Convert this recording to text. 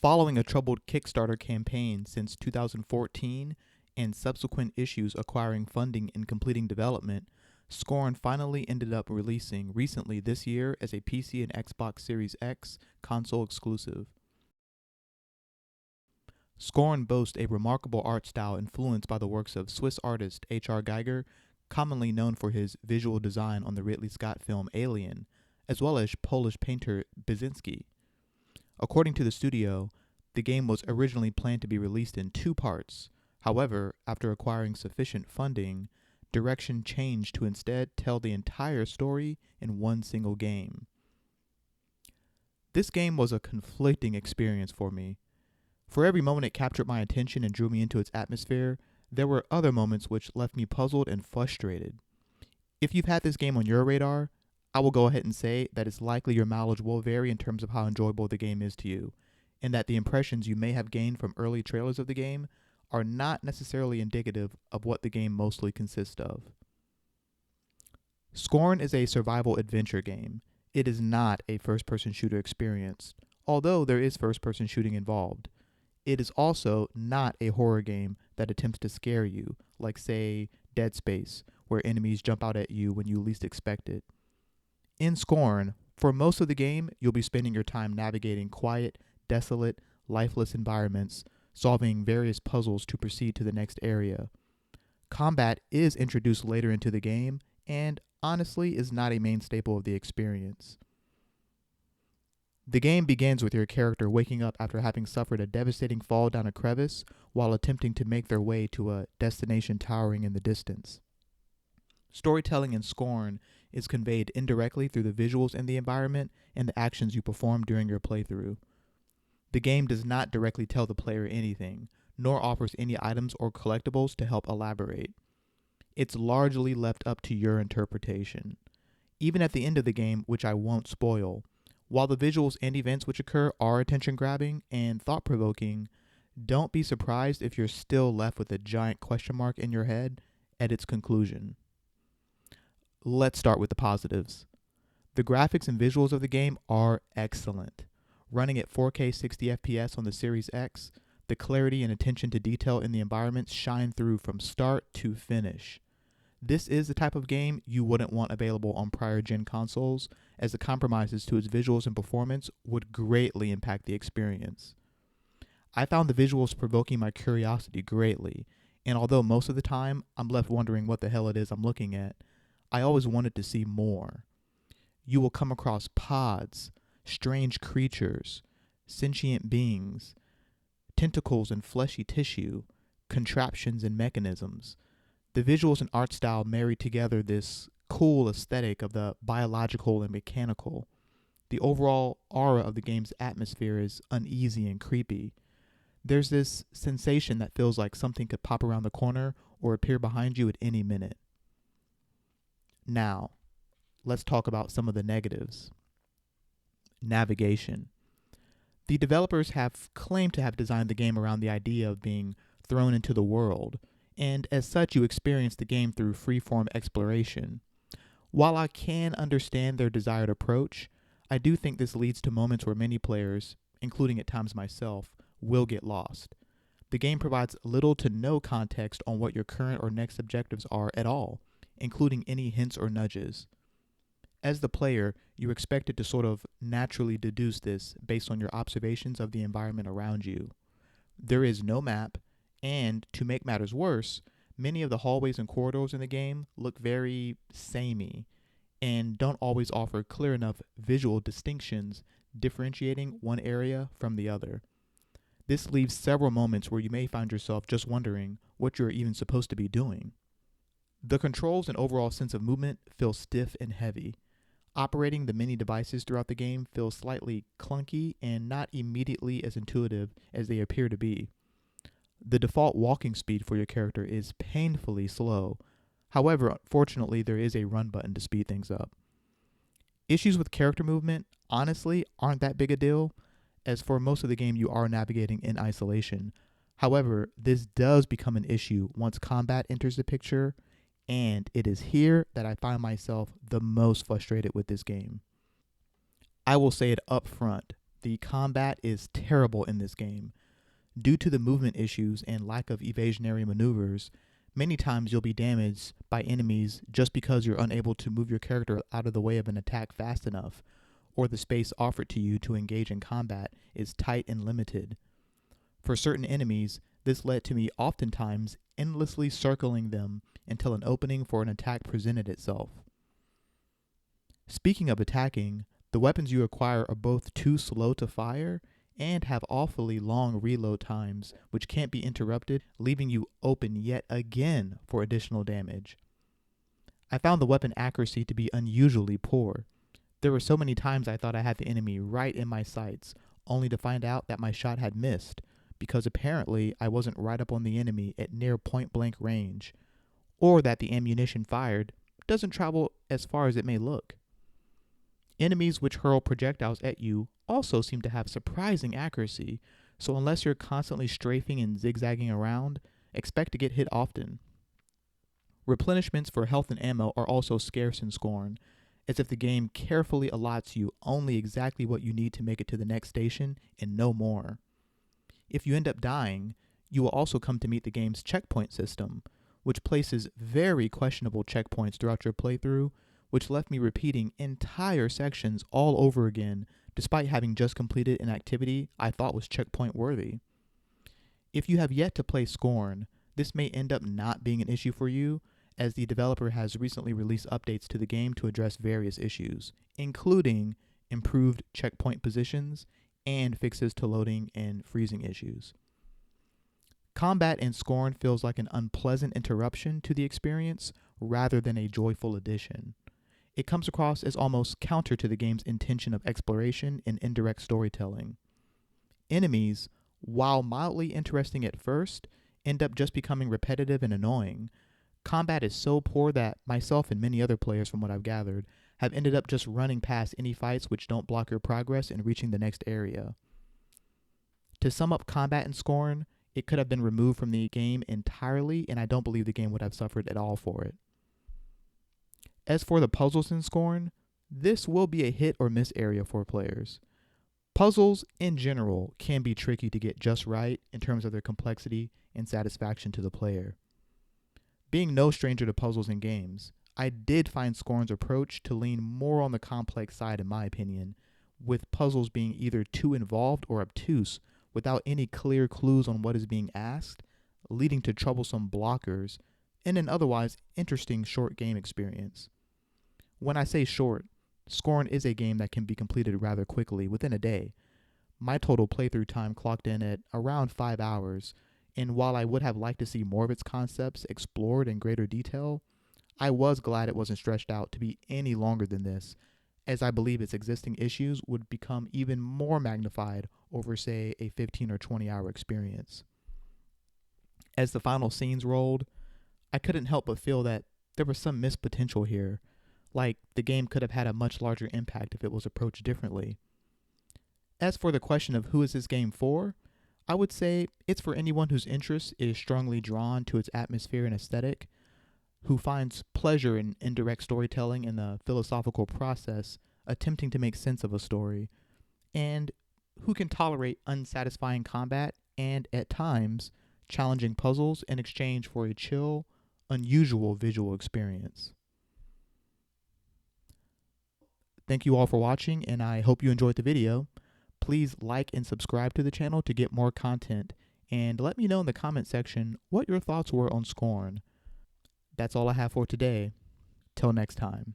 Following a troubled Kickstarter campaign since 2014 and subsequent issues acquiring funding and completing development, Scorn finally ended up releasing recently this year as a PC and Xbox Series X console exclusive. Scorn boasts a remarkable art style influenced by the works of Swiss artist H.R. Giger, commonly known for his visual design on the Ridley Scott film Alien, as well as Polish painter Basinski. According to the studio, the game was originally planned to be released in two parts. However, after acquiring sufficient funding, direction changed to instead tell the entire story in one single game. This game was a conflicting experience for me. For every moment it captured my attention and drew me into its atmosphere, there were other moments which left me puzzled and frustrated. If you've had this game on your radar, I will go ahead and say that it's likely your mileage will vary in terms of how enjoyable the game is to you, and that the impressions you may have gained from early trailers of the game are not necessarily indicative of what the game mostly consists of. Scorn is a survival adventure game. It is not a first-person shooter experience, although there is first-person shooting involved. It is also not a horror game that attempts to scare you, like, say, Dead Space, where enemies jump out at you when you least expect it. In Scorn, for most of the game, you'll be spending your time navigating quiet, desolate, lifeless environments, solving various puzzles to proceed to the next area. Combat is introduced later into the game, and honestly is not a main staple of the experience. The game begins with your character waking up after having suffered a devastating fall down a crevice while attempting to make their way to a destination towering in the distance. Storytelling in Scorn is conveyed indirectly through the visuals in the environment and the actions you perform during your playthrough. The game does not directly tell the player anything, nor offers any items or collectibles to help elaborate. It's largely left up to your interpretation. Even at the end of the game, which I won't spoil, while the visuals and events which occur are attention-grabbing and thought-provoking, don't be surprised if you're still left with a giant question mark in your head at its conclusion. Let's start with the positives. The graphics and visuals of the game are excellent. Running at 4K 60 FPS on the Series X, the clarity and attention to detail in the environments shine through from start to finish. This is the type of game you wouldn't want available on prior gen consoles, as the compromises to its visuals and performance would greatly impact the experience. I found the visuals provoking my curiosity greatly, and although most of the time I'm left wondering what the hell it is I'm looking at, I always wanted to see more. You will come across pods, strange creatures, sentient beings, tentacles and fleshy tissue, contraptions and mechanisms. The visuals and art style marry together this cool aesthetic of the biological and mechanical. The overall aura of the game's atmosphere is uneasy and creepy. There's this sensation that feels like something could pop around the corner or appear behind you at any minute. Now, let's talk about some of the negatives. Navigation. The developers have claimed to have designed the game around the idea of being thrown into the world, and as such you experience the game through free-form exploration. While I can understand their desired approach, I do think this leads to moments where many players, including at times myself, will get lost. The game provides little to no context on what your current or next objectives are at all, including any hints or nudges. As the player, you're expected to sort of naturally deduce this based on your observations of the environment around you. There is no map, and to make matters worse, many of the hallways and corridors in the game look very samey and don't always offer clear enough visual distinctions differentiating one area from the other. This leaves several moments where you may find yourself just wondering what you're even supposed to be doing. The controls and overall sense of movement feel stiff and heavy. Operating the many devices throughout the game feels slightly clunky and not immediately as intuitive as they appear to be. The default walking speed for your character is painfully slow. However, fortunately, there is a run button to speed things up. Issues with character movement, honestly, aren't that big a deal, as for most of the game you are navigating in isolation. However, this does become an issue once combat enters the picture, and it is here that I find myself the most frustrated with this game. I will say it up front, The combat is terrible in this game. Due to the movement issues and lack of evasionary maneuvers, many times you'll be damaged by enemies just because you're unable to move your character out of the way of an attack fast enough, or the space offered to you to engage in combat is tight and limited. For certain enemies, this led to me oftentimes endlessly circling them until an opening for an attack presented itself. Speaking of attacking, the weapons you acquire are both too slow to fire and have awfully long reload times, which can't be interrupted, leaving you open yet again for additional damage. I found the weapon accuracy to be unusually poor. There were so many times I thought I had the enemy right in my sights, only to find out that my shot had missed, because apparently I wasn't right up on the enemy at near point-blank range, or that the ammunition fired doesn't travel as far as it may look. Enemies which hurl projectiles at you also seem to have surprising accuracy, so unless you're constantly strafing and zigzagging around, expect to get hit often. Replenishments for health and ammo are also scarce in Scorn, as if the game carefully allots you only exactly what you need to make it to the next station and no more. If you end up dying, you will also come to meet the game's checkpoint system, which places very questionable checkpoints throughout your playthrough, which left me repeating entire sections all over again, despite having just completed an activity I thought was checkpoint worthy. If you have yet to play Scorn, this may end up not being an issue for you, as the developer has recently released updates to the game to address various issues, including improved checkpoint positions and fixes to loading and freezing issues. Combat in Scorn feels like an unpleasant interruption to the experience rather than a joyful addition. It comes across as almost counter to the game's intention of exploration and indirect storytelling. Enemies, while mildly interesting at first, end up just becoming repetitive and annoying. Combat is so poor that myself and many other players, from what I've gathered, have ended up just running past any fights which don't block your progress in reaching the next area. To sum up combat in Scorn, it could have been removed from the game entirely, and I don't believe the game would have suffered at all for it. As for the puzzles in Scorn, this will be a hit or miss area for players. Puzzles, in general, can be tricky to get just right in terms of their complexity and satisfaction to the player. Being no stranger to puzzles in games, I did find Scorn's approach to lean more on the complex side in my opinion, with puzzles being either too involved or obtuse without any clear clues on what is being asked, leading to troublesome blockers and an otherwise interesting short game experience. When I say short, Scorn is a game that can be completed rather quickly, within a day. My total playthrough time clocked in at around 5 hours, and while I would have liked to see more of its concepts explored in greater detail, I was glad it wasn't stretched out to be any longer than this, as I believe its existing issues would become even more magnified over, say, a 15 or 20 hour experience. As the final scenes rolled, I couldn't help but feel that there was some missed potential here, like the game could have had a much larger impact if it was approached differently. As for the question of who is this game for, I would say it's for anyone whose interest is strongly drawn to its atmosphere and aesthetic, who finds pleasure in indirect storytelling and the philosophical process attempting to make sense of a story, and who can tolerate unsatisfying combat and, at times, challenging puzzles in exchange for a chill, unusual visual experience. Thank you all for watching, and I hope you enjoyed the video. Please like and subscribe to the channel to get more content, and let me know in the comment section what your thoughts were on Scorn. That's all I have for today. Till next time.